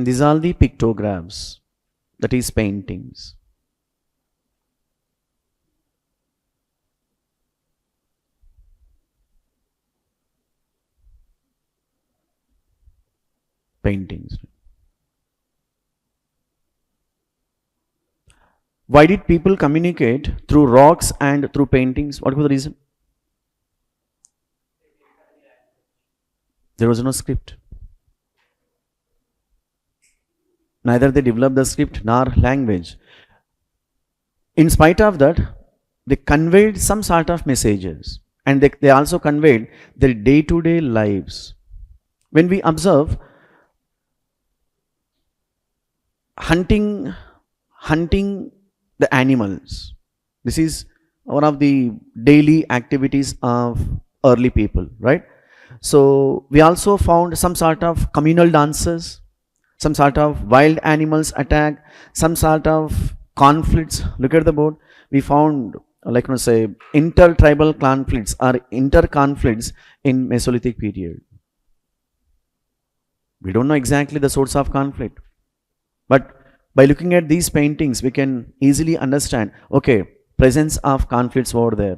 And these are the pictographs, that is paintings. Paintings. Why did people communicate through rocks and through paintings? What was the reason? There was no script. Neither they developed the script nor language. In spite of that, they conveyed some sort of messages, and they also conveyed their day-to-day lives. When we observe hunting the animals, this is one of the daily activities of early people, right? So we also found some sort of communal dances, some sort of wild animals attack, some sort of conflicts. Look at the board. We found, like say, intertribal conflicts or inter-conflicts in Mesolithic period. We don't know exactly the source of conflict, but by looking at these paintings, we can easily understand, okay, presence of conflicts over there.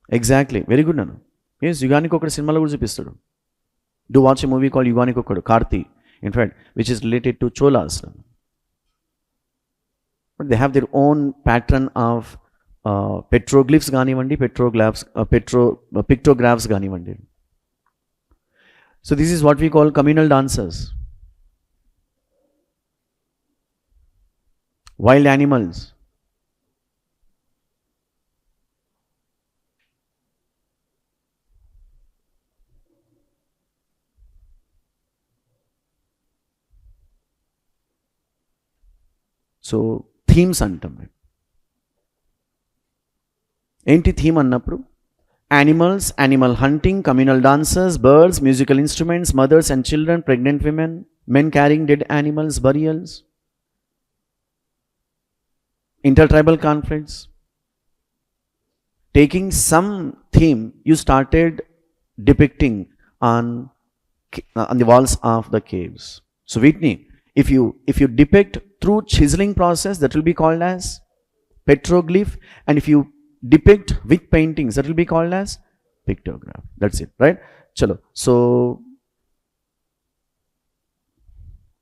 Exactly. Very good, Nana. Yes, Yugani Kokkadu cinema lo kuda chupistudu. Do watch a movie called Yugani Kokkadu, Karthi, in fact, which is related to Cholas. But they have their own pattern of petroglyphs ganivandi, pictographs ganivandi. So this is what we call communal dances. Wild animals. So themes అంటాం మేము. ఏంటి theme అన్నప్పుడు animals, animal hunting, communal dancers, birds, musical instruments, mothers and children, pregnant women, men carrying dead animals, burials, intertribal conflicts. Taking some theme, you started depicting on the walls of the caves. So Whitney, if you depict through chiseling process, that will be called as petroglyph, and if you depict with paintings, that will be called as pictograph. That's it, right? Chalo. So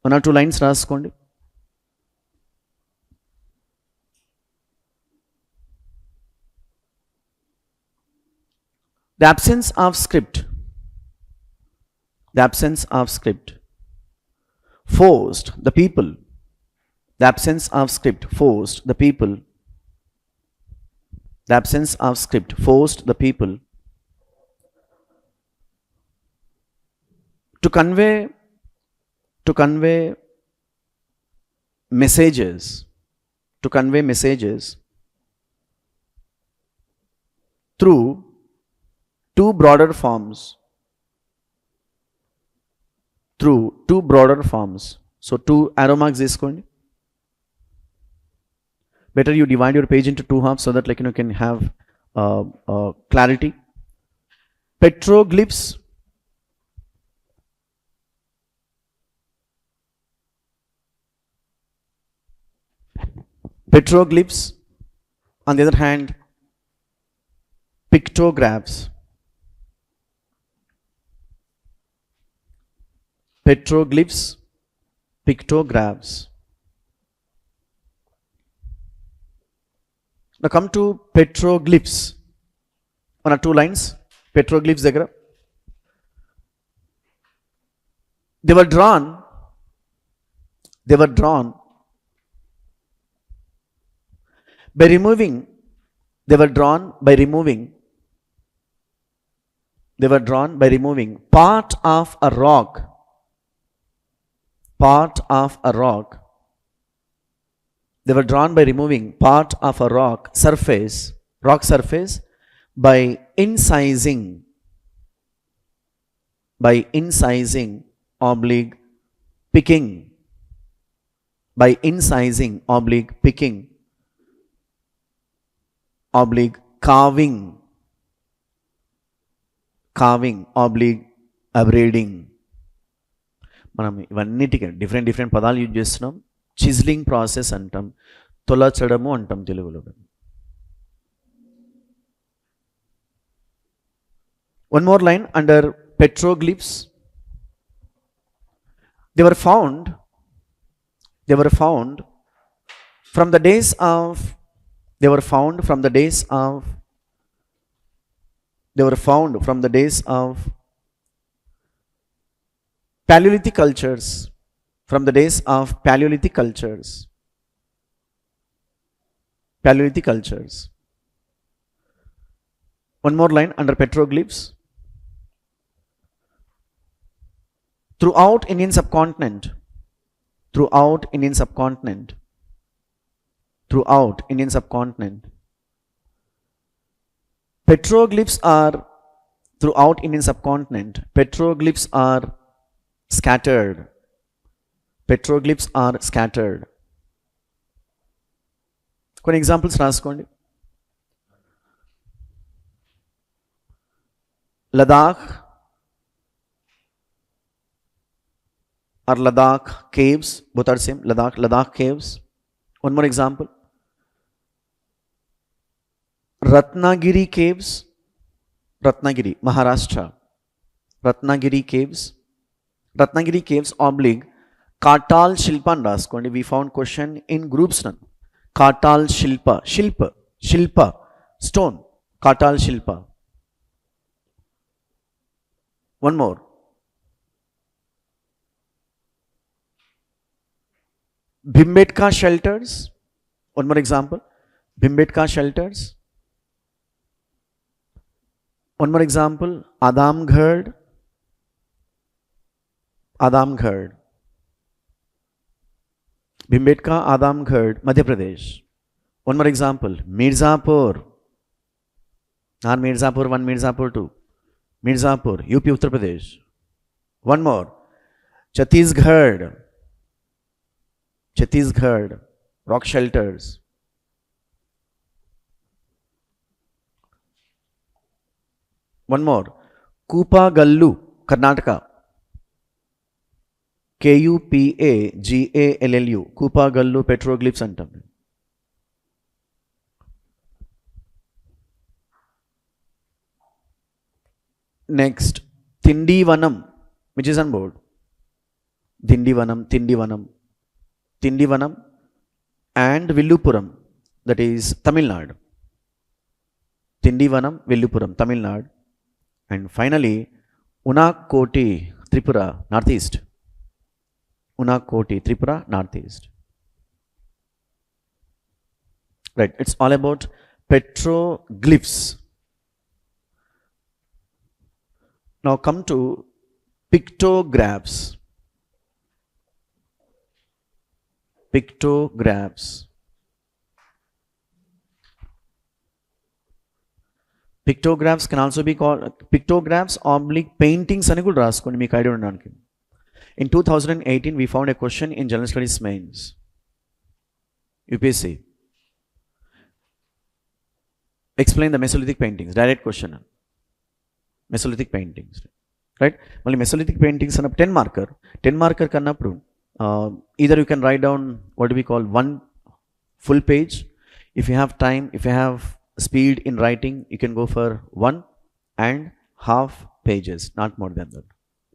1 or 2 lines raskondi. The absence of script forced the people, the absence of script forced the people to convey messages through two broader forms. So 2 arrow marks iskondi. Better you divide your page into 2 halves so that you can have clarity. Petroglyphs on the other hand, pictographs. Pictographs. Now come to petroglyphs. 1 or 2 lines. Petroglyphs దగ్గర. They were drawn by removing part of a rock They were drawn by removing part of a rock surface by incising oblique picking oblique carving carving, oblique, abrading. మనం ఇవన్నిటికీ different పదాలు use చేస్తున్నాం. Chiselling process అంటాం, తొలచడము అంటాం తెలుగులో. One more line under petroglyphs. They were found from the days of Paleolithic cultures, from the days of Paleolithic cultures. One more line under petroglyphs. Throughout Indian subcontinent, petroglyphs are scattered. కొన్ని examples రాసుకోండి. Ladakh or Ladakh caves, both are same. Ladakh caves. One more example. Ratnagiri caves, Maharashtra. Ratnagiri caves oblique Katal Shilpan raskondi. We found question in groups none. Katal Shilpa, stone, Katal Shilpa. One more. Bhimbetka shelters. One more example. Bhimbetka shelters. One more example. Adamgarh. Bhimbetka, Adamgarh, Madhya Pradesh. One more example. Mirzapur. Not Mirzapur 1, Mirzapur 2. Mirzapur, UP, Uttar Pradesh. One more. Chhattisgarh, rock shelters. One more. Kupagallu, Karnataka. Kupagallu, Kupagallu petroglyphs అంటాం. Next, Tindivanam, which is on board. Tindivanam and Villupuram, that is Tamil Nadu. Tindivanam, Villupuram, Tamil Nadu. And finally, Unakoti, Tripura, Northeast. Right, it's all about petroglyphs. Now come to pictographs. Pictographs can also be called pictographs oblique paintings అని కూడా రాసుకోండి మీకు idea ఉండడానికి. In 2018 we found a question in General Studies mains, UPSC. Explain the Mesolithic paintings. Direct question. Mesolithic paintings, right? Mali Mesolithic paintings and 10 marker kannappudu either you can write down what we call one full page. If you have time, if you have speed in writing, you can go for 1.5 pages, not more than that,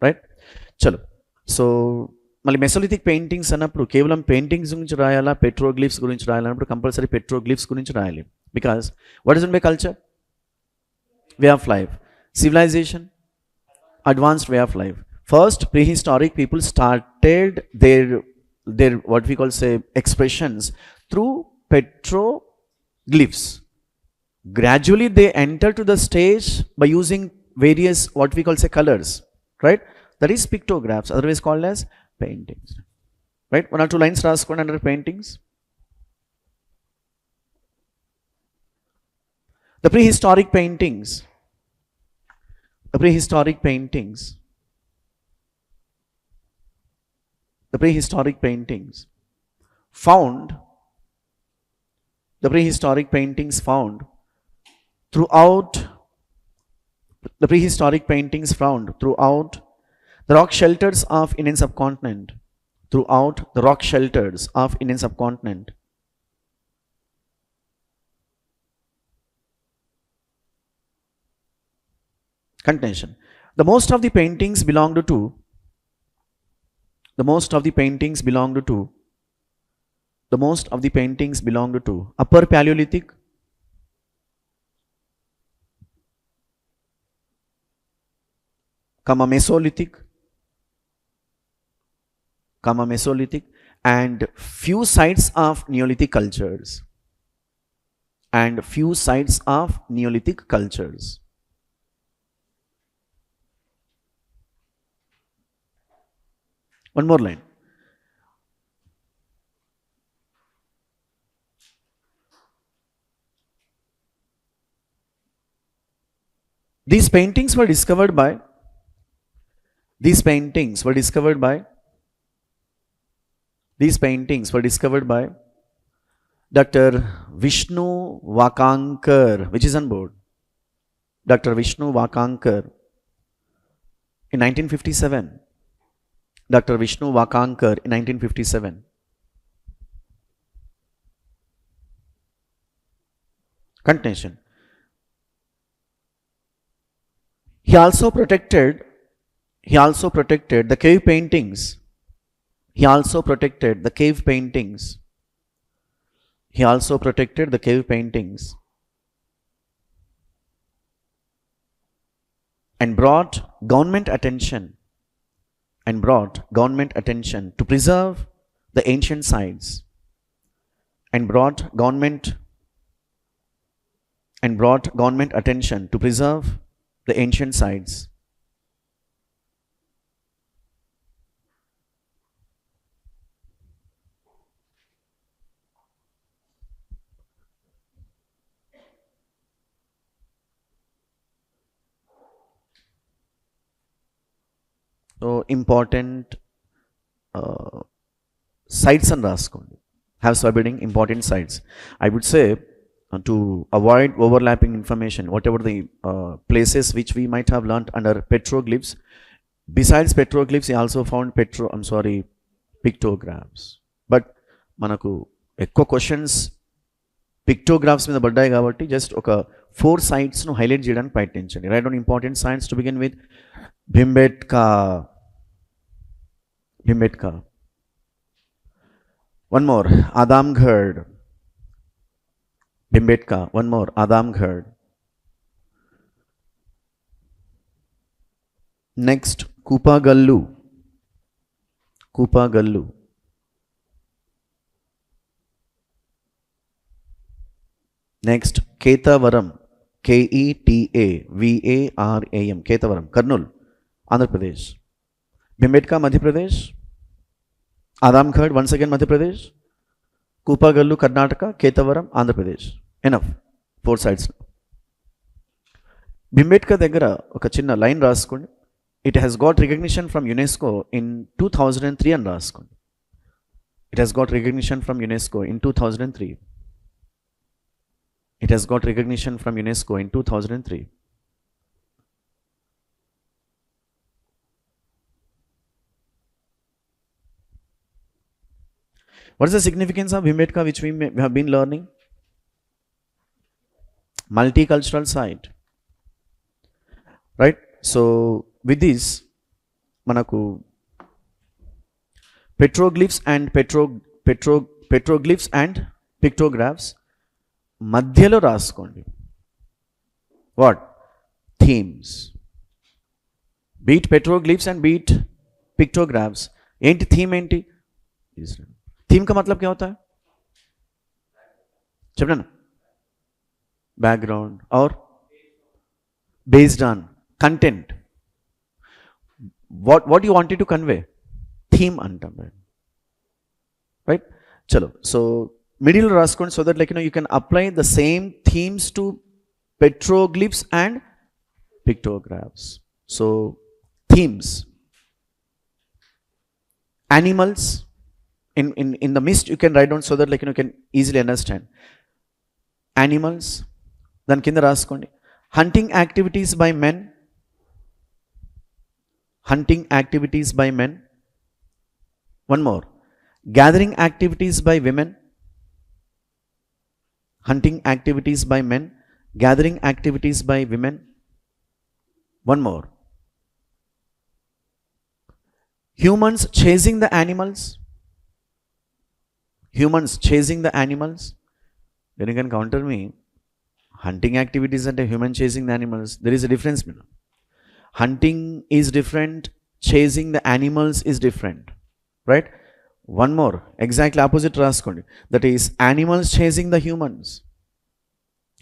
right? Chalo. So మళ్ళీ Mesolithic paintings అన్నప్పుడు కేవలం paintings గురించి రాయాలా, petroglyphs గురించి రాయాలన్నప్పుడు compulsory petroglyphs గురించి రాయాలి. Because what is in by culture? Way of life, civilization, advanced way of life. First, prehistoric people started their what we call say expressions through petroglyphs. Gradually they enter to the stage by using various what we call say colors, right? That is pictographs, otherwise called as paintings, right? One or two lines raskon under paintings. The prehistoric paintings found throughout The prehistoric paintings found throughout the rock shelters of Indian subcontinent. Throughout the rock shelters of Indian subcontinent. Continuation. The most of the paintings belonged to Upper Paleolithic, Mesolithic, and few sites of Neolithic cultures. One more line. These paintings were discovered by Dr. Vishnu Vakankar, which is on board. Dr. Vishnu Vakankar in 1957. Dr. Vishnu Vakankar in 1957. Continuation. He also protected the cave paintings. And brought government attention to preserve the ancient sites. And brought government attention to preserve the ancient sites. So important sites and raskondi. Have subheading important sites. I would say to avoid overlapping information, whatever the places which we might have learnt under petroglyphs. Besides petroglyphs, we also found pictographs. But manaku ekko questions pictographs మీద పడ్డాయి కాబట్టి just ఒక 4 sites ను highlight చేయడానికి ప్రయత్నించండి. Write down important sites to begin with. Bhimbetka. One more, Adamgarh. Bhimbetka. One more, Adamgarh. Next, Kupagallu. Next, Ketavaram. Ketavaram. Ketavaram. Kurnool, Andhra Pradesh. Bhimbetka, Madhya Pradesh. Adamgarh, once again Madhya Pradesh. Kupagallu, Karnataka. Ketavaram, Andhra Pradesh. Enough. 4 sides. Bhimbetka దగ్గర ఒక చిన్న line రాసుకోండి. It has got recognition from UNESCO in 2003 అని రాసుకోండి. It has got recognition from UNESCO in 2003. What is the significance of Bhimbetka which we have been learning? Multicultural site. Right? So, with this, manaku petroglyphs and pictographs మధ్యలో రాసుకోండి. What? Themes. Beat petroglyphs and beat pictographs. ఏంటి theme ఏంటి? Theme का मतलब क्या होता है? चलो ना, बैकग्राउंड और based on content. what you wanted to convey, theme antam, right? Chalo, so middle raskondi so that you can apply the same themes to petroglyphs and pictographs. So themes, animals. In the mist you can write down so that you can easily understand. Animals. Then kinda raskondi, hunting activities by men Hunting activities by men. One more. Gathering activities by women. Hunting activities by men. Gathering activities by women. One more. Humans chasing the animals. Humans chasing the animals. Then you can counter me. Hunting activities and human chasing the animals. There is a difference. Hunting is different. Chasing the animals is different. Right? One more. Exactly opposite raskondi. That is animals chasing the humans.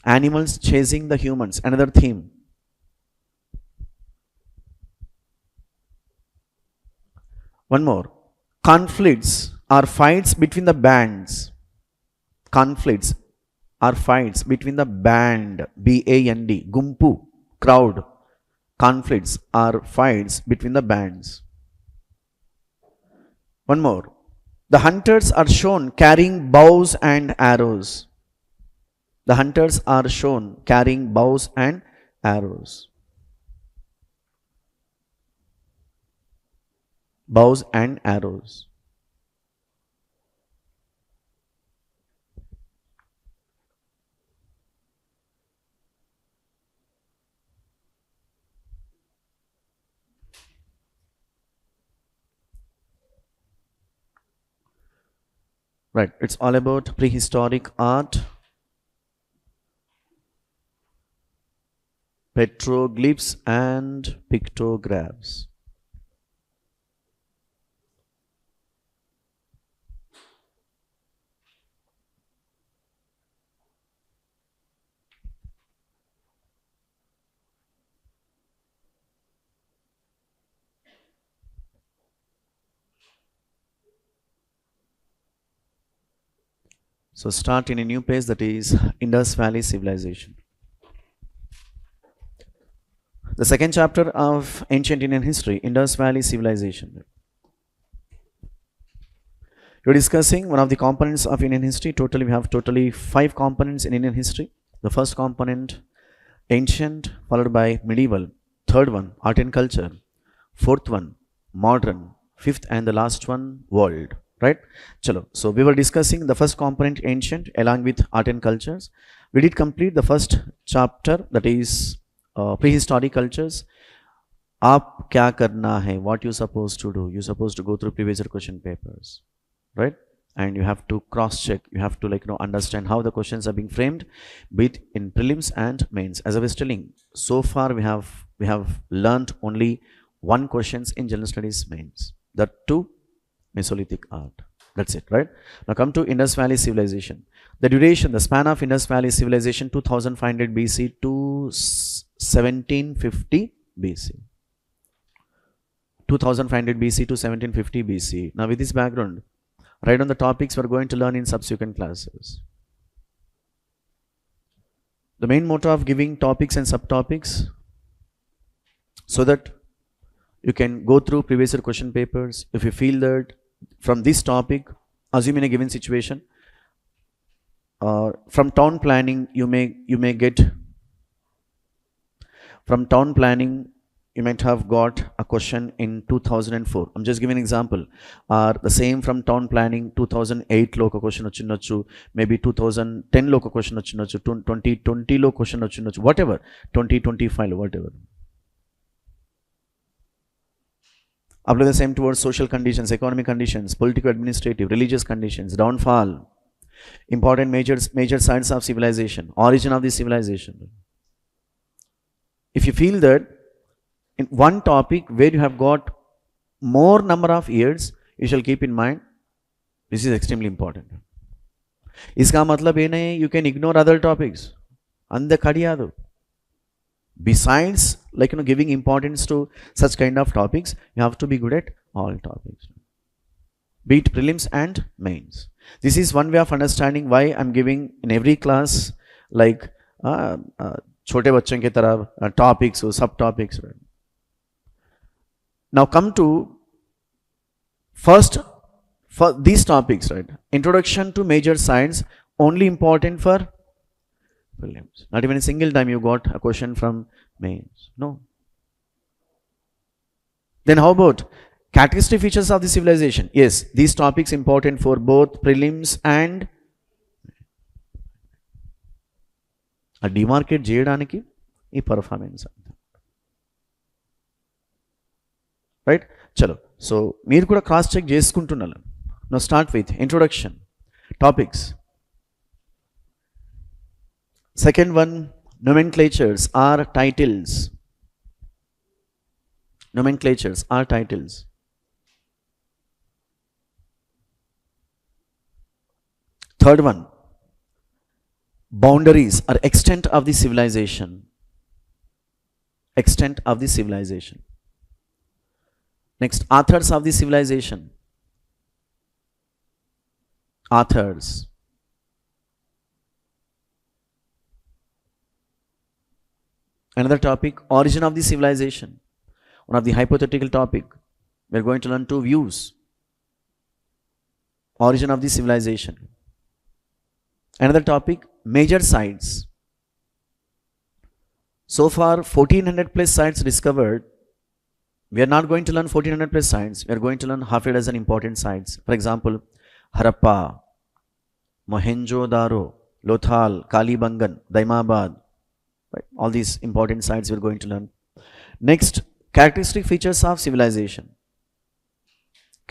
Animals chasing the humans. Another theme. One more. Conflicts are fights between the bands. Conflicts are fights between the band. B-A-N-D. Gumpu. Crowd. Conflicts are fights between the bands. One more. The hunters are shown carrying bows and arrows. The hunters are shown carrying bows and arrows. Bows and arrows. Right, it's all about prehistoric art, petroglyphs and pictographs. So start in a new page, that is Indus Valley Civilization. The second chapter of Ancient Indian History, Indus Valley Civilization. You're discussing one of the components of Indian history. Totally, we have 5 components in Indian history. The first component, ancient, followed by medieval. Third one, art and culture. Fourth one, modern. Fifth and the last one, world. Right? Chalo. So we were discussing the first component, ancient, along with art and cultures. We did complete the first chapter, that is prehistoric cultures. Aap kya karna hai? What you supposed to do? You're supposed to go through previous question papers, right? And you have to cross check. You have to understand how the questions are being framed, be it in prelims and mains. As I was telling, so far we have learned only 1 questions in general studies mains. That too, Mesolithic art. That's it, right? Now come to Indus Valley Civilization. The duration, the span of Indus Valley Civilization, 2500 BC to 1750 BC. 2500 BC to 1750 BC. Now with this background, write on the topics we're going to learn in subsequent classes. The main motto of giving topics and subtopics, so that you can go through previous question papers. If you feel that from this topic, assume in a given situation, from town planning, you may get, from town planning, you might have got a question in 2004. I'm just giving an example. The same from town planning, 2008 lo question vachinnochu, maybe 2010 lo question vachinnochu, 2020 lo question vachinnochu, whatever, 2025 lo, whatever. Apply the same towards social conditions, economic conditions, political, administrative, religious conditions, downfall, important major signs of civilization, origin of the civilization. If you feel that in one topic where you have got more number of years, you shall keep in mind, this is extremely important. Iska matlab ye nahi, you can ignore other topics. Ande kadiyadu. Besides, giving importance to such kind of topics, you have to be good at all topics, be it prelims and mains. This is one way of understanding why I'm giving in every class chote bachchan ki tarah topics or subtopics. Right? Now come to first for these topics, right? Introduction to major science, only important for prelims. Not even a single time you got a question from mains. No. Then how about characteristic features of the civilization? Yes, these topics important for both prelims and ఆ demarcate చేయడానికి ఈ performance right. చలో, so మీరు కూడా cross check చేసుకుంటున్నారు. No start with introduction topics. Second one, nomenclatures are titles. Nomenclatures are titles. Third one, boundaries or extent of the civilization. Extent of the civilization. Next, authors of the civilization. Authors. Another topic, origin of the civilization. One of the hypothetical topic. We are going to learn two views. Origin of the civilization. Another topic, major sites. So far 1400 plus sites discovered. We are not going to learn 1400 plus sites. We are going to learn half a dozen important sites. For example, Harappa, Mohenjo-daro, Lothal, Kalibangan, Daimabad. Right? All these important sites we are going to learn. Next, characteristic features of civilization.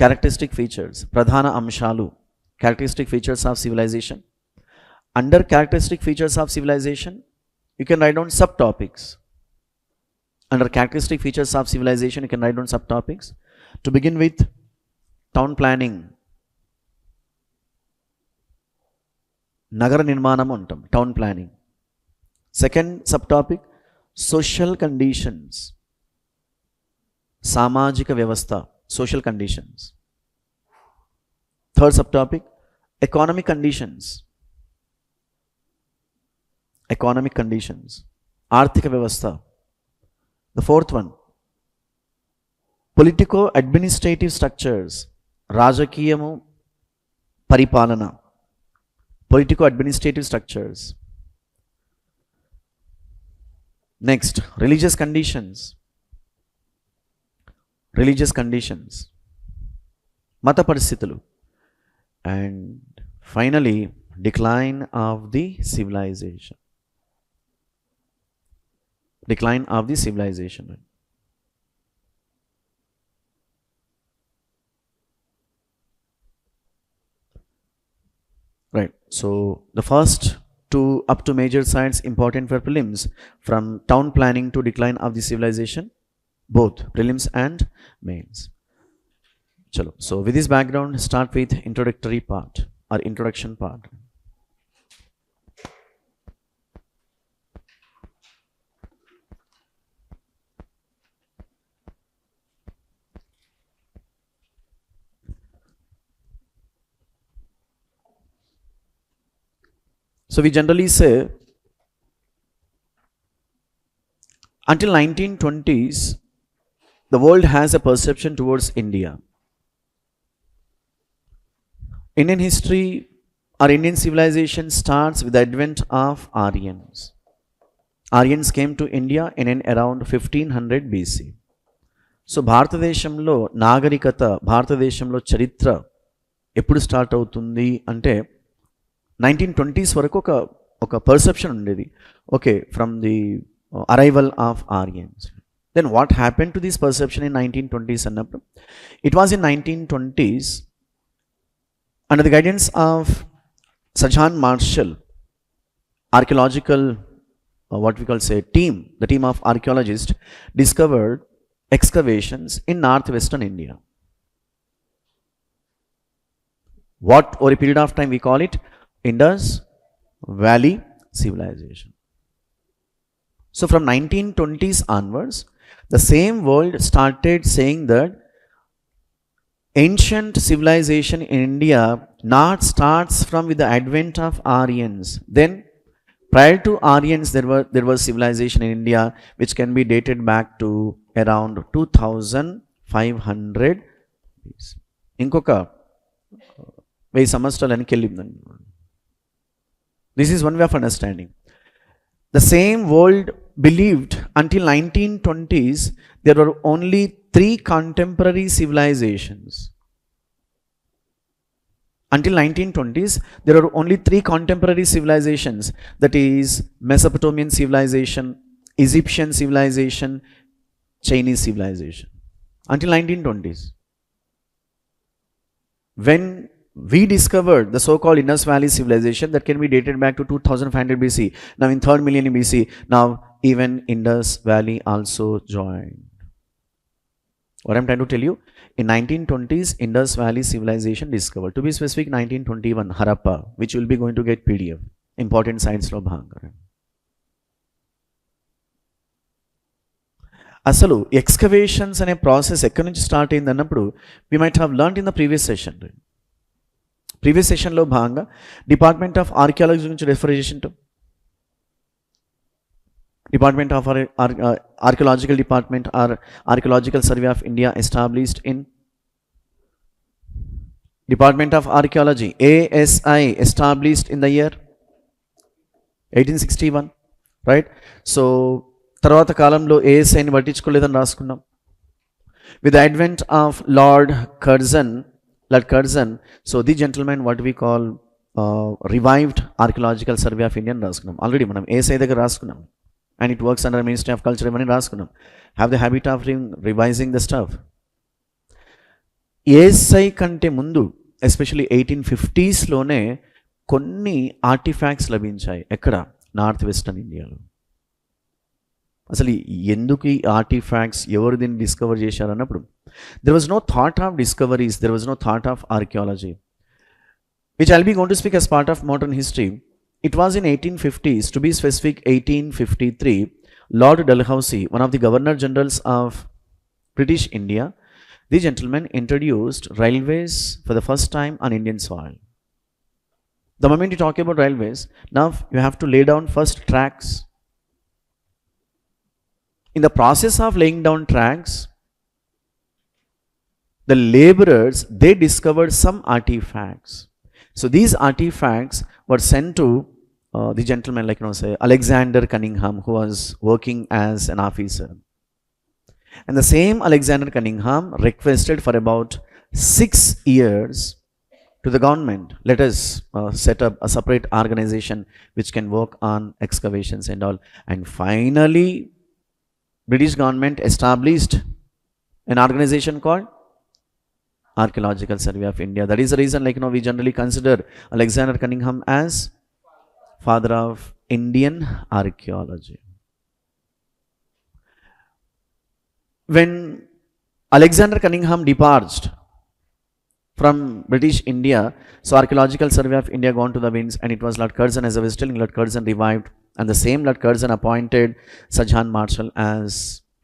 Characteristic features. Pradhana Amshalu. Characteristic features of civilization. Under characteristic features of civilization, you can write down subtopics. Under characteristic features of civilization, you can write down subtopics. To begin with, town planning. Nagara nirmanam antam, town planning. Second subtopic, social conditions. Samajika vyavastha, social conditions. Third subtopic, economic conditions. Economic conditions. Arthika vyavastha. The fourth one, politico-administrative structures. Rajakiyamu paripalana. Politico-administrative structures. Next, religious conditions. Religious conditions. Mata paristhitulu. And finally, decline of the civilization. Decline of the civilization. Right. So the first two up to major sites important for prelims, from town planning to decline of the civilization, both prelims and mains. Chalo. So with this background, start with introductory part or introduction part. So we generally say until 1920s, the world has a perception towards India. Indian history or Indian civilization starts with the advent of Aryans. Aryans came to India in and around 1500 BC. So భారతదేశంలో నాగరికత, భారతదేశంలో చరిత్ర ఎప్పుడు start అవుతుంది అంటే 1920s వరకు ఒక perception ఉండేది. Okay, from the arrival of Aryans. Then what happen to this perception in 1920s అన్నప్పుడు, it was in 1920s under the guidance of Sir John Marshall, archaeological what we call say team, the team of archaeologists discovered excavations in northwestern India. What over a period of time we call it Indus Valley civilization. So from 1920s onwards, the same world started saying that ancient civilization in India not starts from with the advent of Aryans. Then prior to Aryans, there was civilization in India which can be dated back to around 2500 BC. ఇంకొక 1000 సంవత్సరాలు వెనకెళ్ళిందండి. This is one way of understanding. The same world believed until 1920s there were only 3 contemporary civilizations. Until 1920s, there are only 3 contemporary civilizations, that is Mesopotamian civilization, Egyptian civilization, Chinese civilization. Until 1920s. When we discovered the so-called Indus Valley civilization, that can be dated back to 2500 BC. Now in 3rd millennium BC, now even Indus Valley also joined. What I'm trying to tell you, in 1920s, Indus Valley civilization discovered. To be specific, 1921, Harappa, which will be going to get PDF. Important sites lo bhaganga. అసలు excavations అనే process ఎక్కడి నుంచి start అయింది అన్నప్పుడు we might have learn in the previous సెషన్లో భాగంగా department of archaeology గురించి refer చేసింటాం. Department of archaeological department or archaeological survey of India established in department of archaeology ASI established in the year 1861, right. So తర్వాత కాలంలో ASIని పట్టించుకోలేదని రాసుకున్నాం. With the advent of Lord Curzon, so the gentlemen what we call revived archaeological survey of India రాసుకున్నాం. Already మనం ASI దగ్గర రాసుకున్నాం. And it works under ministry of culture ఇవన్నీ రాసుకున్నాం. Have the habit of revising the stuff. ASI కంటే ముందు especially 1850స్లోనే కొన్ని artefacts లభించాయి. ఎక్కడ? నార్త్ వెస్టర్న్ ఇండియాలో. అసలు ఎందుకు ఈ ఆర్టిఫాక్ట్స్, ఎవరు దీన్ని డిస్కవర్ చేశారన్నప్పుడు there was no thought of discoveries, there was no thought of archaeology, which I'll be going to speak as part of modern history. It was in 1850s, to be specific 1853, Lord Dalhousie, one of the Governor Generals of British India, the gentleman introduced railways for the first time on Indian soil. The moment you talk about railways, now you have to lay down first tracks. In the process of laying down tracks, the laborers, they discovered some artifacts. So these artifacts were sent to the gentleman, like say Alexander Cunningham, who was working as an officer. And the same Alexander Cunningham requested for about 6 years to the government, let us set up a separate organization which can work on excavations and all. And finally, British government established an organization called Archaeological Survey of India. That is the reason, like we generally consider Alexander Cunningham as father of Indian archaeology. When Alexander Cunningham departed from British India, so Archaeological Survey of India gone to the winds, and it was Lord Curzon, as I was telling, Lord Curzon revived, and the same Lord Curzon appointed Sir John Marshall as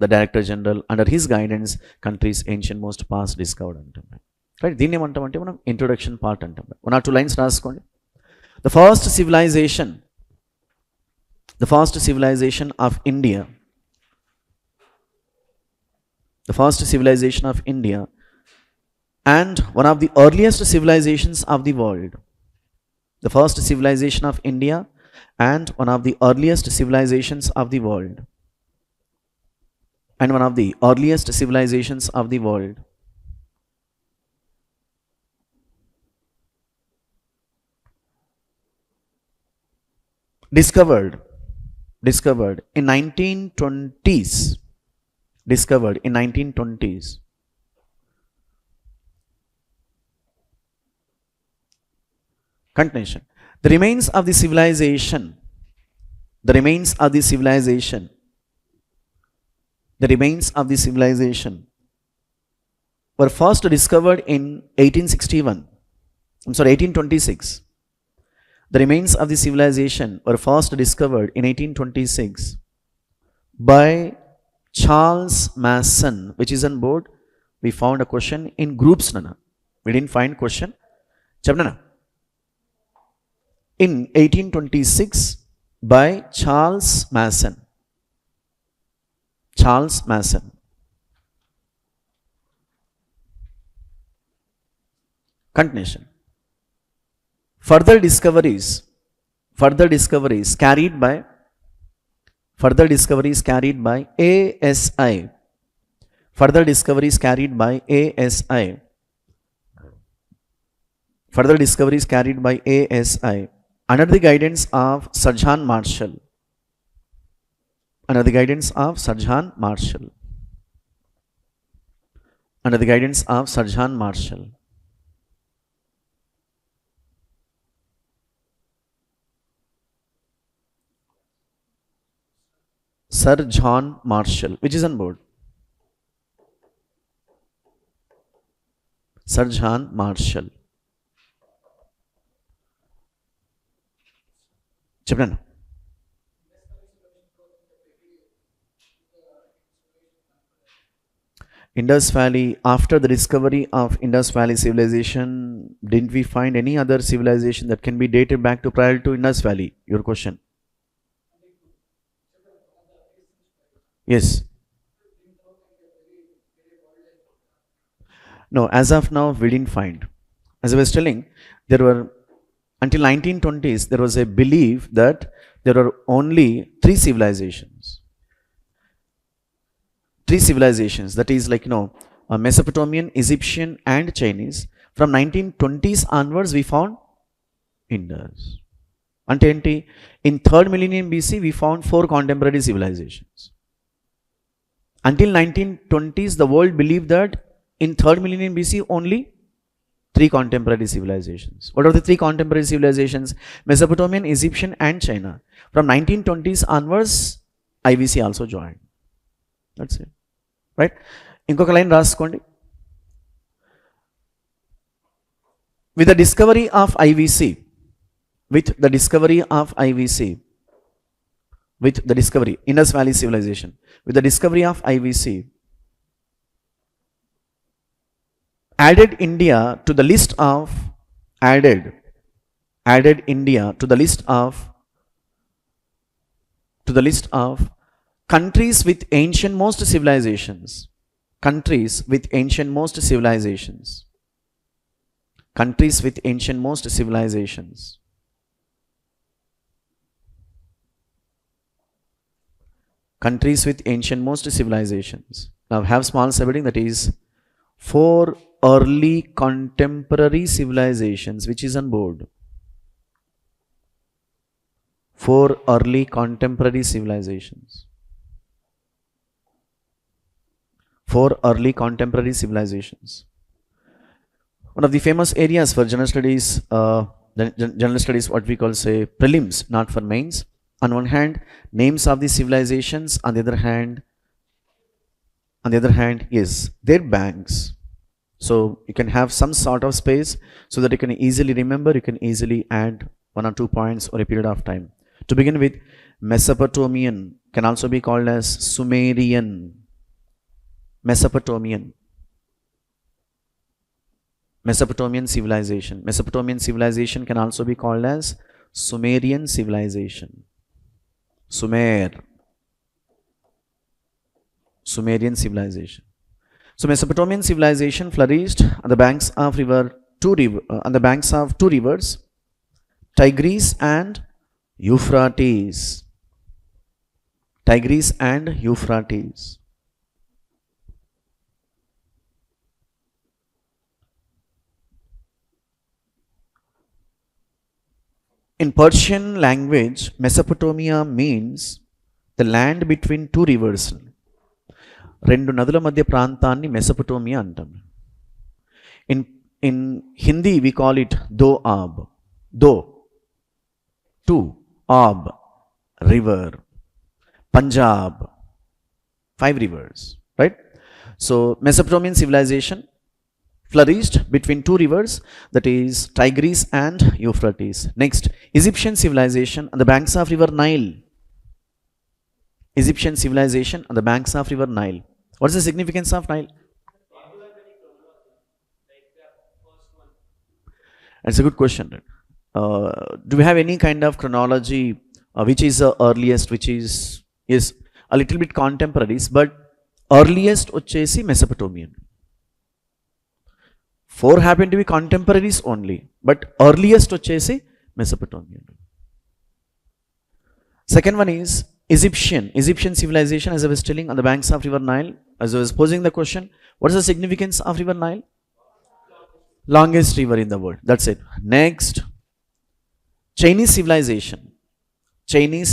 the Director General. Under his guidance, country's ancient most past discovered antam. Right? దీన్ని ఏమంటామంటే మనం introduction part అంటాం. 1 or 2 lines రాసుకోండి. The first civilization of India, and one of the earliest civilizations of the world. The first civilization of India and one of the earliest civilizations of the world. And one of the earliest civilizations of the world. Discovered in 1920s. Discovered in 1920s. Continuation. The remains of the civilization were first discovered in 1826. The remains of the civilization were first discovered in 1826 by Charles Mason, which is on board. We found a question in groups, Nana. We didn't find question. Chapnana. In 1826 by Charles Mason. Continuation. Further discoveries carried by ASI Further discoveries carried by ASI. Further discoveries carried by ASI under the guidance of Sir John Marshall. Under the guidance of Sir John Marshall. Under the guidance of Sir John Marshall. Sir John Marshall, which is on board. Sir John Marshall. చెప్పండి. Indus Valley, after the discovery of Indus Valley civilization, didn't we find any other civilization that can be dated back to prior to Indus Valley? Your question. Yes. No, as of now, we didn't find. As I was telling, there were, until 1920s, there was a belief that there are only three civilizations. Three civilizations, that is like, Mesopotamian, Egyptian and Chinese. From 1920s onwards, we found Indus. Ante enti? In 3rd millennium BC, we found 4 contemporary civilizations. Until 1920s, the world believed that in 3rd millennium BC, only 3 contemporary civilizations. What are the 3 contemporary civilizations? Mesopotamian, Egyptian and China. From 1920s onwards, IVC also joined. That's it. Right? ఇంకొక line రాసుకోండి. With the discovery of IVC, with the discovery of IVC, with the discovery, Indus Valley civilization, with the discovery of IVC, added India to the list of, added India to the list of countries with ancient most civilizations. Countries with ancient most civilizations. Countries with ancient most civilizations. Countries with ancient most civilizations. Now have small subheading, that is 4 early contemporary civilizations, which is on board. 4 early contemporary civilizations. 4 early contemporary civilizations. One of the famous areas for general studies, what we call say prelims, not for mains. On one hand, names of the civilizations. On the other hand, yes, their banks. So you can have some sort of space so that you can easily remember. You can easily add 1 or 2 points over a period of time. To begin with, Mesopotamian can also be called as Sumerian. Mesopotamian civilization. Mesopotamian civilization can also be called as Sumerian civilization. Sumerian civilization. So Mesopotamian civilization flourished on the banks of two rivers, Tigris and Euphrates. Tigris and Euphrates. In Persian language, Mesopotamia means the land between 2 rivers. 2 నదుల మధ్య ప్రాంతాన్ని మెసొపొటేమియా అంటాం. In Hindi, we call it Doab. Do, 2, Ab, river. Punjab, 5 rivers, right? So Mesopotamian civilization flourished between 2 rivers, that is Tigris and Euphrates. Next, Egyptian civilization on the banks of river Nile. Egyptian civilization on the banks of river Nile. What is the significance of Nile? That's a good question. Do we have any kind of chronology, which is the earliest, which is a little bit contemporaries, but earliest వచ్చేసి Mesopotamian. 4 happen to be contemporaries only, but earliest వచ్చేసి Mesopotamian. Second one is Egyptian civilization, as I was telling, on the banks of river Nile. as I was posing the question, what is the significance of river Nile? Longest river in the world. That's it. Next, Chinese civilization. Chinese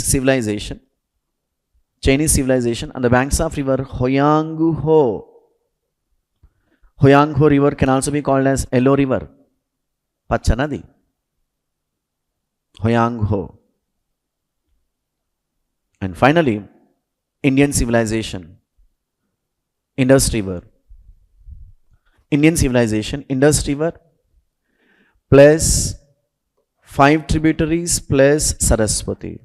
civilization on the banks of river Hoyangho. Hoyangho river can also be called as Yellow River. Pachanadi. Hoyangho. And finally, Indian civilization. Indus River. Indian civilization, Indus River plus 5 tributaries plus Saraswati.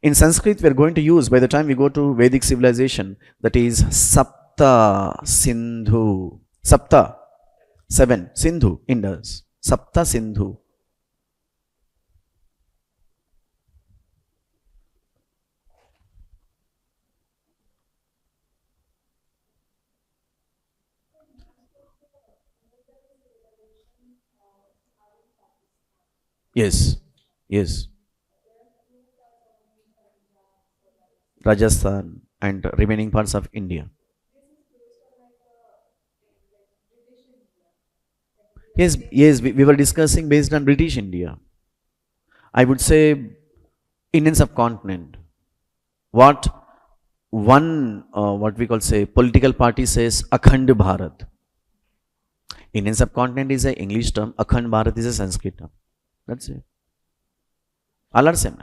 In Sanskrit, we are going to use, by the time we go to Vedic civilization, that is Sapta Sindhu. Sapta, 7. Sindhu, Indus. Sapta Sindhu. Yes, yes. Rajasthan and remaining parts of India. Yes, yes, we were discussing based on British India. I would say Indian subcontinent. What one, what we call say, political party says Akhand Bharat. Indian subcontinent is an English term, Akhand Bharat is a Sanskrit term. That's it. All are same.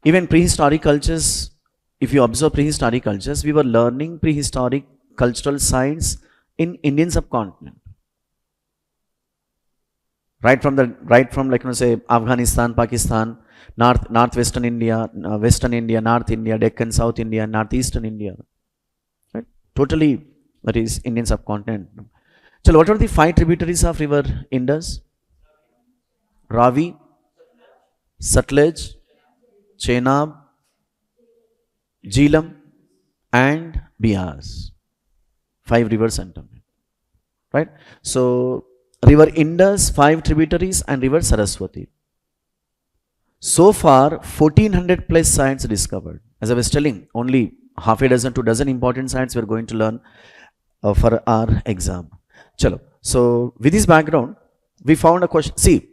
Even prehistoric cultures, if you observe prehistoric cultures, we were learning prehistoric cultural science in Indian subcontinent. Right from like say Afghanistan, Pakistan, northwestern India, western India, North India, Deccan, South India, northeastern India. Right? Totally, that is Indian subcontinent. So what are the 5 tributaries of river Indus? Ravi, Sutlej, Chenab, Jhelum and Beas. 5 rivers and right? So river Indus, 5 tributaries and river Saraswati. So far 1400 plus sites discovered. As I was telling, only half a dozen to dozen important sites we are going to learn for our exam. Chalo. So with this background, we found a question. See,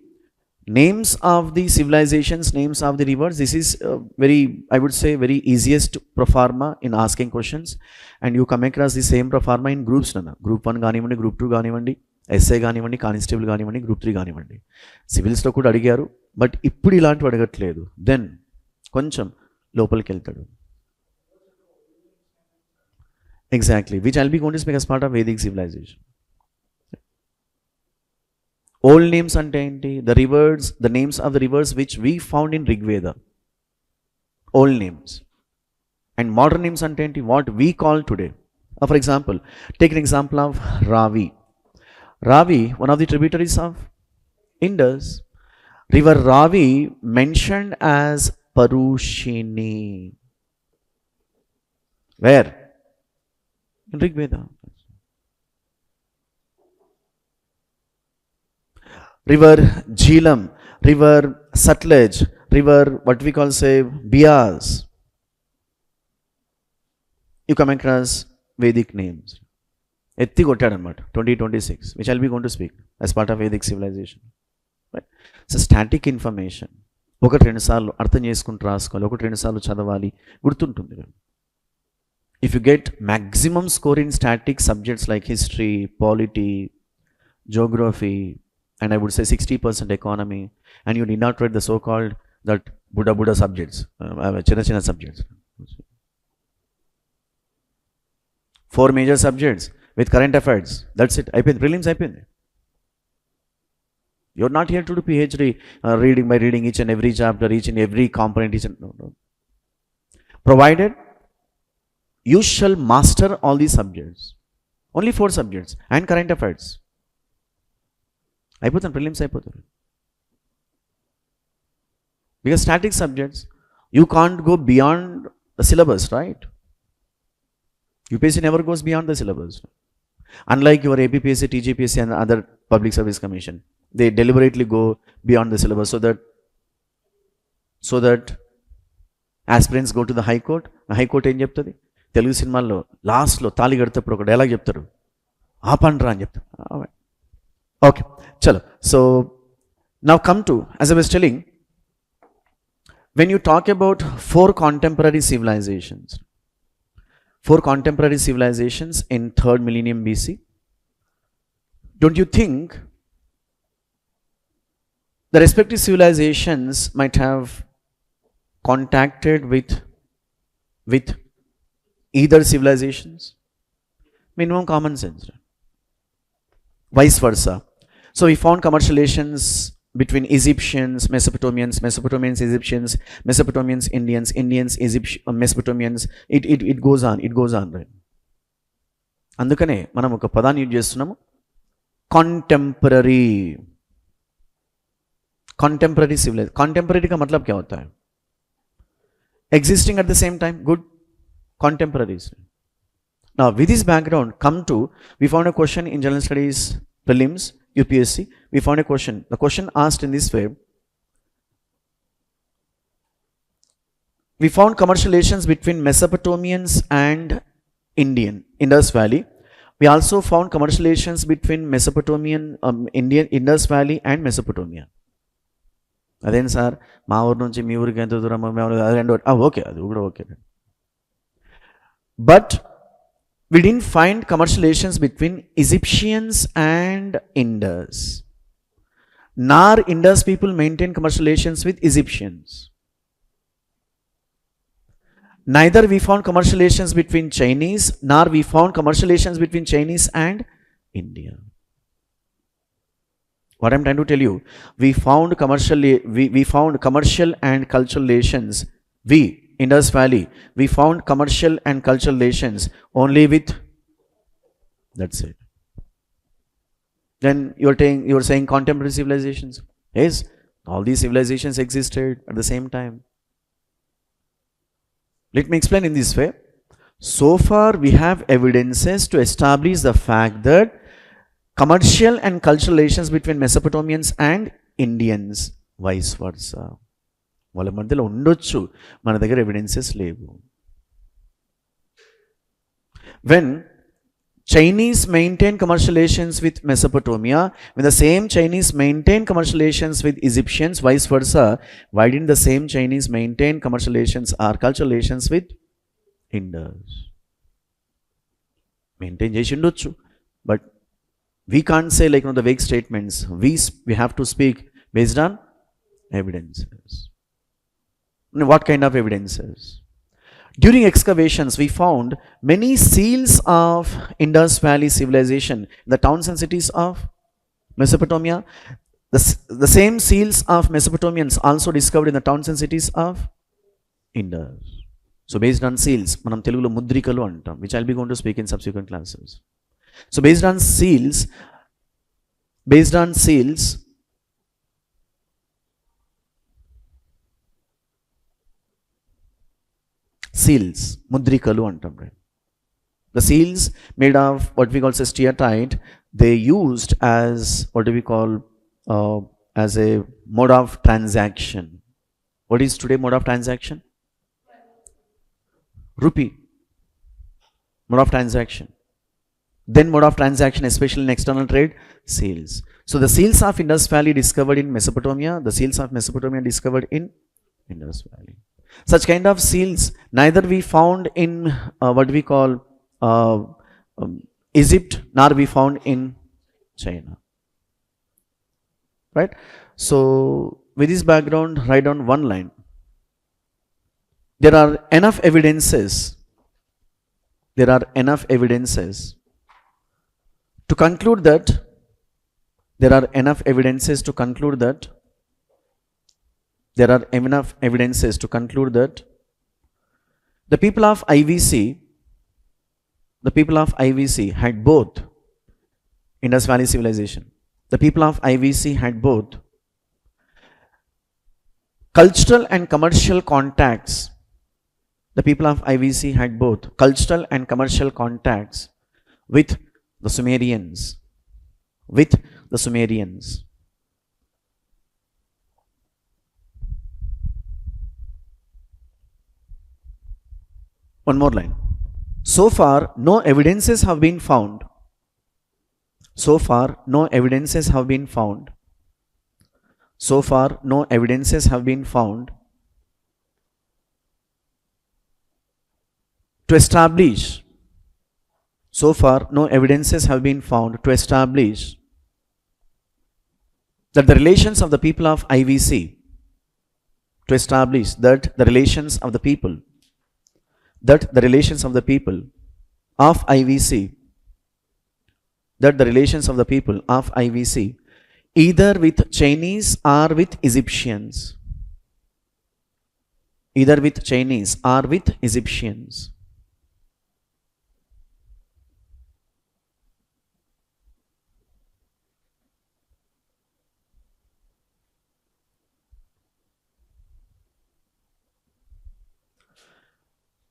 names of the civilizations, names of the rivers, this is very, I would say, very easiest pro forma in asking questions. And you come across the same pro forma in groups. Group 1 ganivandi, group 2 ganivandi, SI కానివ్వండి, constable కానివ్వండి, group 3 కానివ్వండి. సివిల్స్లో కూడా అడిగారు, but ఇప్పుడు ఇలాంటివి అడగట్లేదు. Then కొంచెం లోపలికి వెళ్తాడు. Exactly, which I'll be going to speak as part of Vedic civilization. Old names అంటే ఏంటి? The reverse, the names of the reverse which we found in Rigveda, old names. And modern names అంటే ఏంటి? What we call today. For example, take an example of రావి. Ravi, one of the tributaries of Indus. River Ravi mentioned as Parushini. Where? In Rigveda. River Jhelum, river Sutlej, river what we call say Beas. You come across Vedic names. ఎత్తి కొట్టాడనమాట 2026, which I'll be going to speak as part of Vedic civilization. Right. So static information 1-2 సార్లు అర్థం చేసుకుంటూ రాసుకోవాలి, 1-2 సార్లు చదవాలి, గుర్తుంటుంది. If you get maximum score in static subjects like history, polity, geography, and I would say 60% economy, and you need not read the so called that Buddha subjects, చిన్న subjects. 4 major subjects with current affairs, that's it. అయిపోయింది, prelims అయిపోయింది. You're not here to do PhD reading each and every chapter, each and every component, no. Provided you shall master all these subjects, only 4 subjects and current affairs, అయిపోతుంది, prelims అయిపోతుంది. Because static subjects, you can't go beyond the syllabus, right? UPSC never goes beyond the syllabus. Unlike your APPSC, TGPSC and other public service commission, they deliberately go beyond the syllabus so that aspirants go to the high court. High court ఏం చెప్తుంది? తెలుగు సినిమాల్లో లాస్ట్లో తాళి కడితేప్పుడు ఒక dialogue చెప్తారు, ఆపండ్రా అని చెప్తారు. ఓకే, చలో. So now come to, as I was telling, when you talk about four contemporary civilizations in 3rd millennium BC, don't you think the respective civilizations might have contacted with either civilizations? Minimum common sense, right? Vice versa. So we found commercial relations between Egyptians, Mesopotamians, Egyptians, Mesopotamians, Indians, Mesopotamians. It goes on, right? అందుకనే మనం ఒక పదాన్ని use చేస్తున్నాము, contemporary civilization. Contemporary का मतलब क्या होता है? Existing at the same time. Good. Contemporaries. Now with this background, we found a question in General Studies Prelims, UPSC. We found a question. The question asked in this way: we found commercial relations between Mesopotamians and Indus Valley. We also found commercial relations between Indus Valley and Mesopotamia. అదేం sir, మా ఊరు నుంచి మీ ఊరికి ఎంత దూరం? Okay, అది కూడా okay. But we didn't find commercial relations between Egyptians and Indus. Nor Indus people maintained commercial relations with Egyptians. Neither we found commercial relations between Chinese, nor we found commercial relations between Chinese and India. What I'm trying to tell you, we found commercial and cultural relations. Indus Valley, we found commercial and cultural relations only with, that's it. Then you're saying contemporary civilizations. Yes, all these civilizations existed at the same time. Let me explain in this way. So far we have evidences to establish the fact that commercial and cultural relations between Mesopotamians and Indians, vice versa. వాళ్ళ మధ్యలో ఉండొచ్చు, మన దగ్గర evidences లేవు. When Chinese maintain commercial relations with Mesopotamia, when the same Chinese maintain commercial relations with Egyptians, vice versa, why didn't the same Chinese maintain commercial relations or cultural relations with Indus? Maintain చేసి ఉండొచ్చు, but we can't say like the vague statements. We have to speak based on evidences. What kind of evidences? During excavations, we found many seals of Indus Valley civilization in the towns and cities of Mesopotamia. The same seals of Mesopotamians also discovered in the towns and cities of Indus. So based on seals, manam Telugulo mudrikalu antam, which I'll be going to speak in subsequent classes. So based on seals, mudrikalu antam, right? The seals made of what we call steatite, they used as what do we call as a mode of transaction. What is today mode of transaction? Rupee. Mode of transaction. Then mode of transaction, especially in external trade, seals. So the seals of Indus Valley discovered in Mesopotamia, the seals of Mesopotamia discovered in Indus Valley. Such kind of seals neither we found in what we call Egypt, nor we found in China. Right? So with this background, write down one line. There are enough evidences to conclude that the people of IVC had both Indus Valley civilization. The people of IVC had both cultural and commercial contacts. The people of IVC had both cultural and commercial contacts with the Sumerians. One more line. So far, no evidences have been found. So far, no evidences have been found. So far, no evidences have been found to establish. So far, no evidences have been found to establish that the relations of the people of IVC, to establish that the relations of the people, that the relations of the people of IVC, that the relations of the people of IVC, either with Chinese or with Egyptians, either with Chinese or with Egyptians.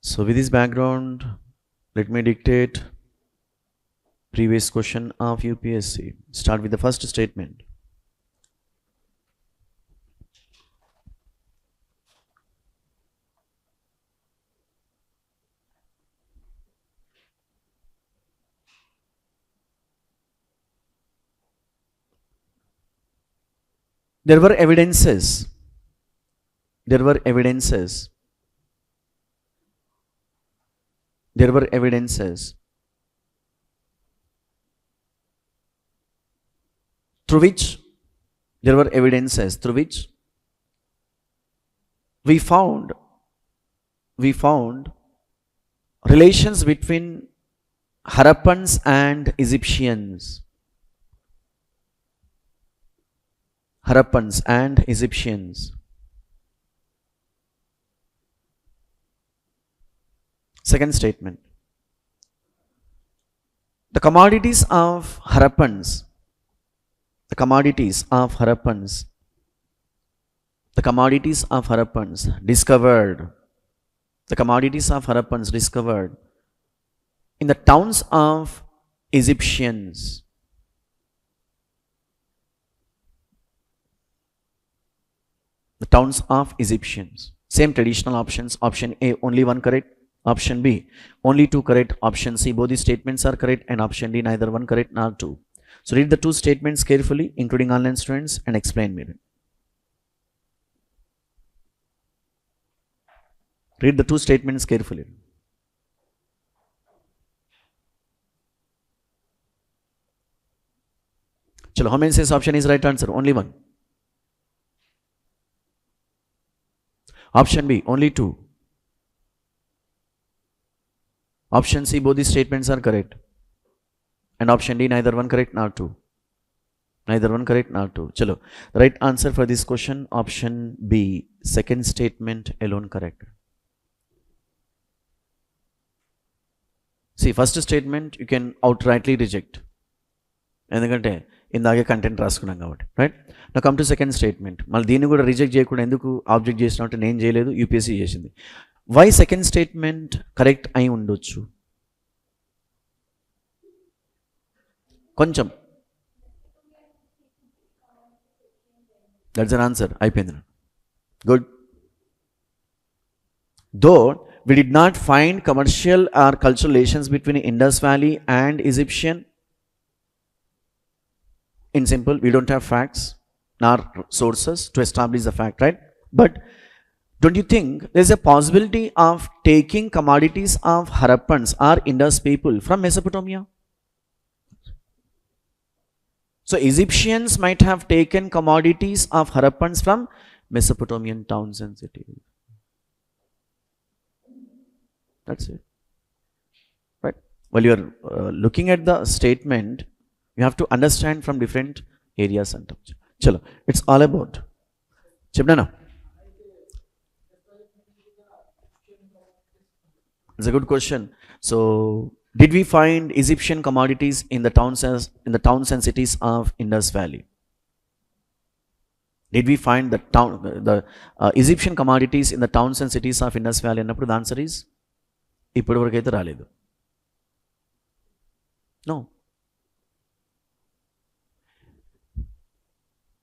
So with this background, let me dictate previous question of UPSC. Start with the first statement. There were evidences. There were evidences. There were evidences through which there were evidences through which we found relations between Harappans and Egyptians. Harappans and Egyptians. Second statement. The commodities of Harappans, the commodities of Harappans, the commodities of Harappans discovered, the commodities of Harappans discovered in the towns of Egyptians. The towns of Egyptians. Same traditional options. Option A, only one correct. Option B, only two correct. Option C, both the statements are correct. And option D, neither one correct nor two. So read the two statements carefully, including online students, and explain me. Read the two statements carefully. Chalo, how many says option is right answer? Only one. Option B, only two. Option C, both the statements are correct. And option D, neither one correct nor two. Neither one correct nor two. Chalo, the right answer for this question, option B, second statement alone correct. See, first statement you can outrightly reject. ఎందుకంటే ఇందాకే content రాసుకున్నాం కాబట్టి, right. నా come to second statement. మళ్ళీ దీన్ని కూడా reject చేయకుండా ఎందుకు ఆబ్జెక్ట్ చేసినట్టు నేను చేయలేదు, యూపీఎస్సీ చేసింది. వై సెకండ్ స్టేట్మెంట్ కరెక్ట్ అయి ఉండొచ్చు? కొంచెం దట్స్ అన్ ఆన్సర్. అయిపోయింది. Good. Though we did not find commercial or cultural relations between Indus Valley and Egyptian. In simple, we don't have facts nor sources to establish the fact, right? But don't you think there's a possibility of taking commodities of Harappans or Indus people from Mesopotamia? So Egyptians might have taken commodities of Harappans from Mesopotamian towns and cities. That's it, right? While you are looking at the statement, you have to understand from different areas and terms. Chalo, it's all about. Chepnana. It's a good question. So, did we find Egyptian commodities in the towns and cities of Indus Valley? Did we find the Egyptian commodities in the towns and cities of Indus Valley? And the answer is ఇప్పటి వరకు అయితే రాలేదు. No.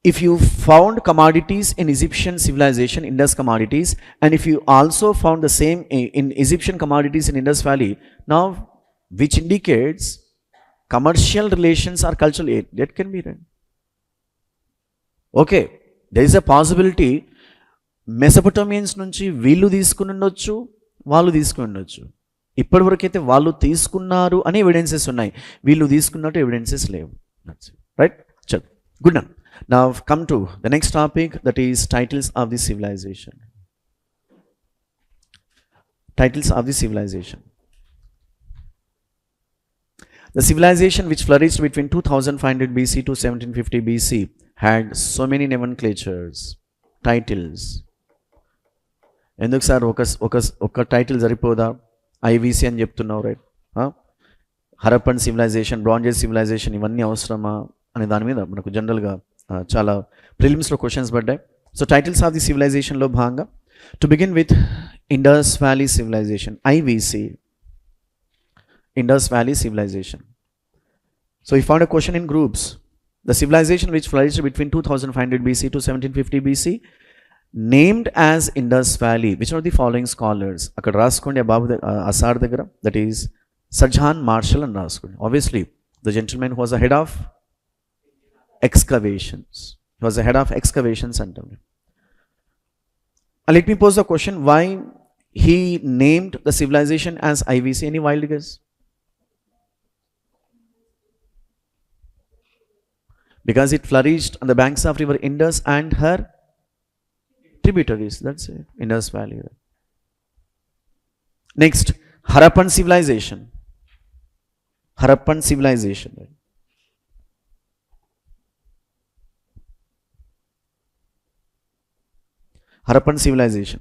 if you found commodities in Egyptian civilization, Indus commodities, and if you also found the same in Egyptian commodities in Indus Valley, now which indicates commercial relations or cultural aid, that can be read. Okay, there is a possibility మెసపటోమియన్స్ నుంచి వీళ్ళు తీసుకుని ఉండొచ్చు, వాళ్ళు తీసుకుని ఉండొచ్చు. ఇప్పటివరకైతే వాళ్ళు తీసుకున్నారు అనే ఎవిడెన్సెస్ ఉన్నాయి, వీళ్ళు తీసుకున్నట్టు ఎవిడెన్సెస్ లేవు. రైట్, చల్ good. Now come to the next topic, that is titles of the civilization. Titles of the civilization. The civilization which flourished between 2500 BC to 1750 BC had so many nomenclatures, titles. ఎందుకు sir ఒక title సరిపోదా, IVC అని చెప్తున్నావు, right? Harappan civilization, bronze age civilization, ఇవన్నీ అవసరమా అనే దాని మీద మనకు జనరల్గా చాలా ప్రిలిమ్స్లో క్వశ్చన్స్ పడ్డాయి. సో టైటిల్స్ ఆఫ్ ది సివిలైజేషన్లో భాగంగా to begin with Indus valley civilization, IVC, Indus valley civilization. So ఈ found a question in groups. The civilization which flourished between 2500 BC to 1750 BC named as Indus Valley. Which are the following scholars? అక్కడ రాసుకోండి బాబు అసార్ దగ్గర, that is Sajja martial అని రాసుకోండి. Obviously the gentleman who was the head of excavations, he was the head of excavations అంటాం. Let me pose the question, why he named the civilization as IVC? Any wild guess? Because it flourished on the banks of river Indus and her tributaries. That's it, Indus Valley. Next, Harappan civilization. Harappan civilization. Harappan civilization.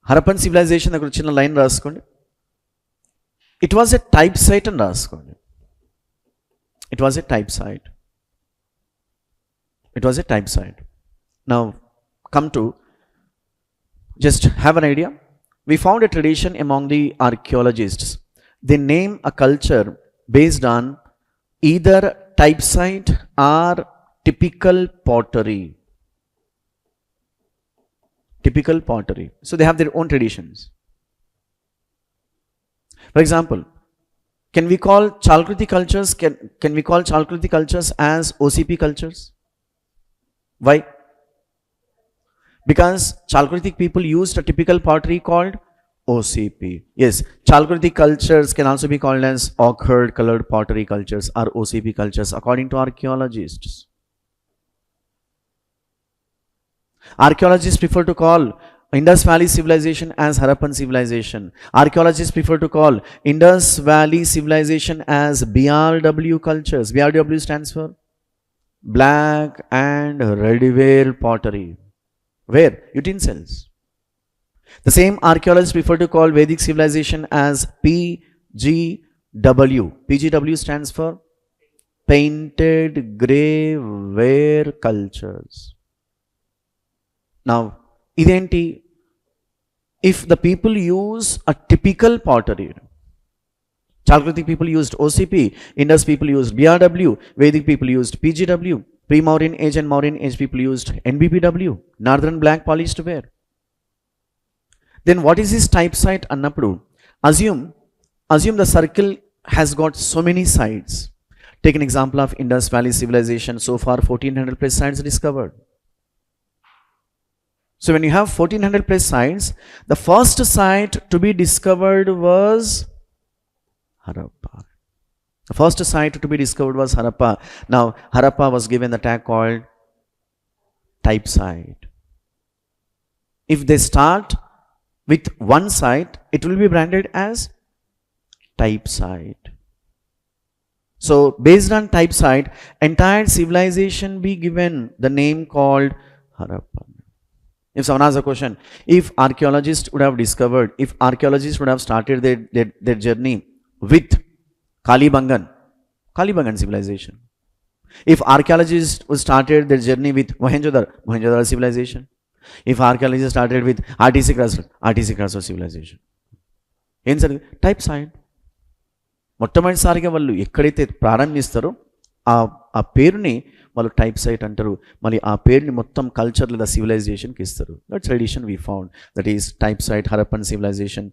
Harappan civilization దగ్గర చిన్న line రాసుకోండి. It was a type site అని రాసుకోండి. It was a type site. It was a type site. Now come to just have an idea. We found a tradition among the archaeologists. They name a culture based on either type site or typical pottery. Typical pottery. So they have their own traditions. For example, can we call Chalcolithic cultures, can we call Chalcolithic cultures as OCP cultures? Why? Because Chalcolithic people used a typical pottery called OCP. Yes, Chalcolithic cultures can also be called as ochre colored pottery cultures or OCP cultures according to archaeologists. Archaeologists prefer to call Indus Valley civilization as Harappan civilization. Archaeologists prefer to call Indus Valley civilization as BRW cultures. BRW stands for black and redware pottery. Where? Utensils. The same archaeologists prefer to call Vedic civilization as PGW. PGW stands for painted grey ware cultures. Now, identi, if the people use a typical pottery, Chalcolithic people used OCP, Indus people used BRW, Vedic people used PGW, pre-Mauryan age and Mauryan age people used NBPW, northern black polished ware. Then what is this type site annappudu? Assume the circle has got so many sides. Take an example of Indus Valley civilization. So far 1400 plus sites discovered. So when you have 1400 plus sites, the first site to be discovered was Harappa. The first site to be discovered was Harappa. Now Harappa was given the tag called type site. If they start with one site, it will be branded as type site. So based on type site, entire civilization be given the name called Harappa. If someone asks a question, if archaeologists would have discovered, if archaeologists would have started their journey with Kalibangan civilization, if archaeologists would started their journey with Mohenjo-daro civilization, if archaeologists started with RTC Crossroad civilization, ఏం sir type site మొట్టమొదటిసారిగా వాళ్ళు ఎక్కడైతే ప్రారంభిస్తారో ఆ పేరుని వాళ్ళు type site అంటారు. మళ్ళీ ఆ పేరుని మొత్తం కల్చర్ లేదా సివిలైజేషన్కి ఇస్తారు. That tradition we found, that is type site, Harappan civilization,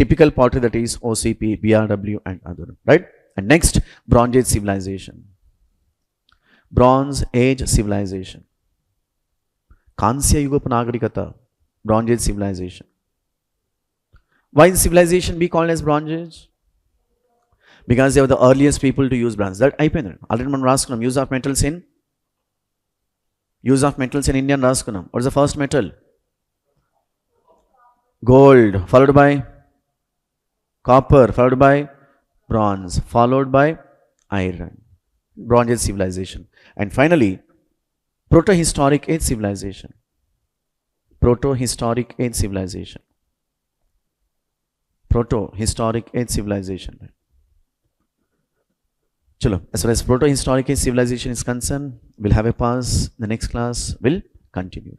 typical pottery, that is OCP, BRW and other, right? And next, Bronze Age civilization. Bronze Age civilization. కాంస్య యుగపు నాగరికత, Bronze Age civilization. Why is civilization be called as Bronze Age? Because they were the earliest people to use bronze. That అయిపోయింది already మనం రాసుకున్నాం. Use of metals in India రాసుకున్నాం. What is the first metal? Gold, followed by copper, followed by bronze, followed by iron. Bronze Age civilization. And finally, protohistoric age civilization. Protohistoric age civilization. Protohistoric age civilization. Chalo, as far as protohistoric age civilization is concerned, we'll have a pause. The next class will continue.